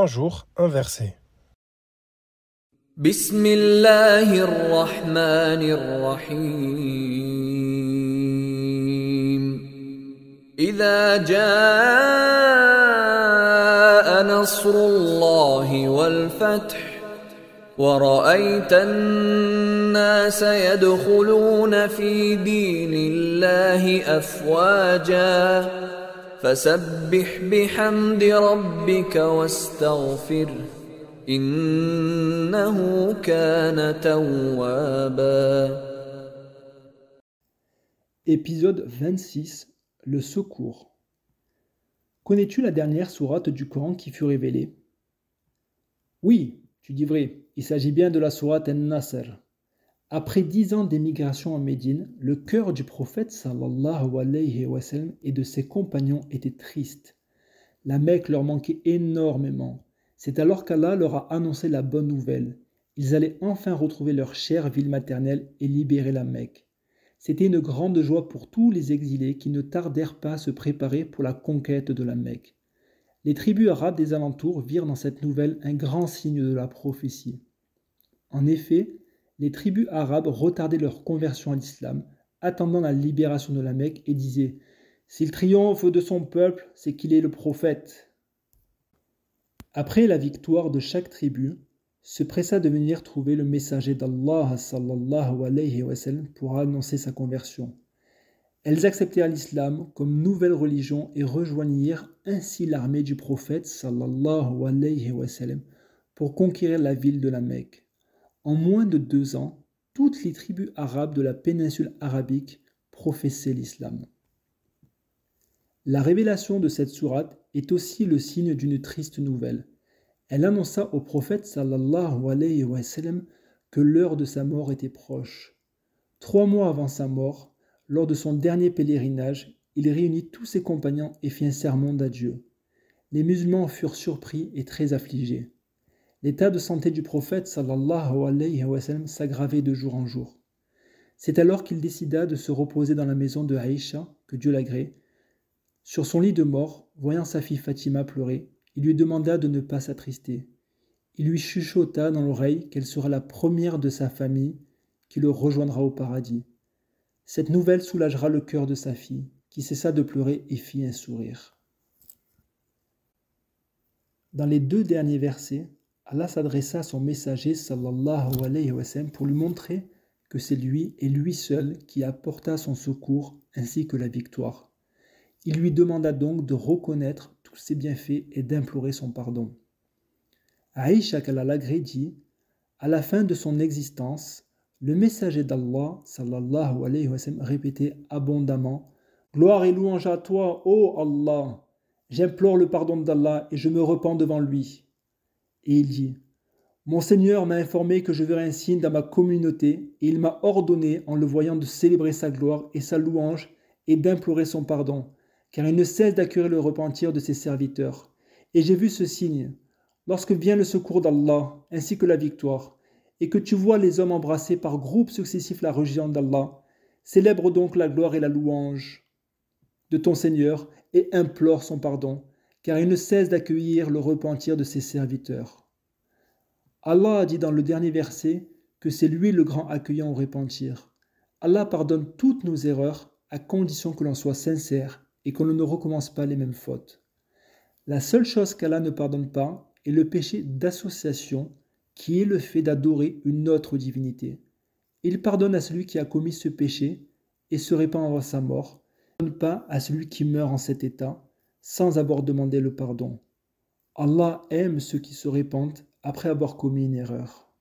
un jour un verset. بسم الله الرحمن الرحيم إذا جاء نصر الله والفتح ورأيت الناس يدخلون في دين الله أفواجا فسبح بحمد ربك واستغفره إنه كان توابا. Épisode 26, le secours. Connais-tu la dernière sourate du Coran qui fut révélée? Oui, tu dis vrai, il s'agit bien de la sourate An-Nasr. Après 10 ans d'émigration en Médine, le cœur du prophète sallallahu alayhi wa sallam et de ses compagnons était triste. La Mecque leur manquait énormément. C'est alors qu'Allah leur a annoncé la bonne nouvelle. Ils allaient enfin retrouver leur chère ville maternelle et libérer la Mecque. C'était une grande joie pour tous les exilés qui ne tardèrent pas à se préparer pour la conquête de la Mecque. Les tribus arabes des alentours virent dans cette nouvelle un grand signe de la prophétie. En effet, les tribus arabes retardaient leur conversion à l'islam, attendant la libération de la Mecque et disaient « S'il triomphe de son peuple, c'est qu'il est le prophète ». Après la victoire de chaque tribu, se pressa de venir trouver le messager d'Allah sallallahu alayhi wa sallam pour annoncer sa conversion. Elles acceptèrent l'islam comme nouvelle religion et rejoignirent ainsi l'armée du prophète sallallahu alayhi wa sallam pour conquérir la ville de la Mecque. En moins de 2 ans, toutes les tribus arabes de la péninsule arabique professaient l'islam. La révélation de cette sourate est aussi le signe d'une triste nouvelle. Elle annonça au prophète sallallahu alayhi wa sallam que l'heure de sa mort était proche. 3 mois avant sa mort, lors de son dernier pèlerinage, il réunit tous ses compagnons et fit un sermon d'adieu. Les musulmans furent surpris et très affligés. L'état de santé du prophète sallallahu alayhi wa sallam s'aggravait de jour en jour. C'est alors qu'il décida de se reposer dans la maison de Aïcha, que Dieu l'agrée. Sur son lit de mort, voyant sa fille Fatima pleurer, il lui demanda de ne pas s'attrister. Il lui chuchota dans l'oreille qu'elle sera la première de sa famille qui le rejoindra au paradis. Cette nouvelle soulagera le cœur de sa fille, qui cessa de pleurer et fit un sourire. Dans les 2 derniers versets, Allah s'adressa à son messager sallallahu alayhi wa sallam pour lui montrer que c'est lui et lui seul qui apporta son secours ainsi que la victoire. Il lui demanda donc de reconnaître tous ses bienfaits et d'implorer son pardon. Aïcha qu'Allah l'agrée dit, à la fin de son existence, le messager d'Allah sallallahu alayhi wa sallam répétait abondamment « Gloire et louange à toi, ô Allah! J'implore le pardon d'Allah et je me repens devant lui. » Et il dit « Mon Seigneur m'a informé que je verrais un signe dans ma communauté et il m'a ordonné en le voyant de célébrer sa gloire et sa louange et d'implorer son pardon. » Car il ne cesse d'accueillir le repentir de ses serviteurs. Et j'ai vu ce signe, lorsque vient le secours d'Allah, ainsi que la victoire, et que tu vois les hommes embrasser par groupes successifs la religion d'Allah, célèbre donc la gloire et la louange de ton Seigneur, et implore son pardon, car il ne cesse d'accueillir le repentir de ses serviteurs. Allah a dit dans le dernier verset que c'est lui le grand accueillant au repentir. Allah pardonne toutes nos erreurs, à condition que l'on soit sincère, et qu'on ne recommence pas les mêmes fautes. La seule chose qu'Allah ne pardonne pas est le péché d'association, qui est le fait d'adorer une autre divinité. Il pardonne à celui qui a commis ce péché et se répand avant sa mort, il ne pardonne pas à celui qui meurt en cet état, sans avoir demandé le pardon. Allah aime ceux qui se repentent après avoir commis une erreur.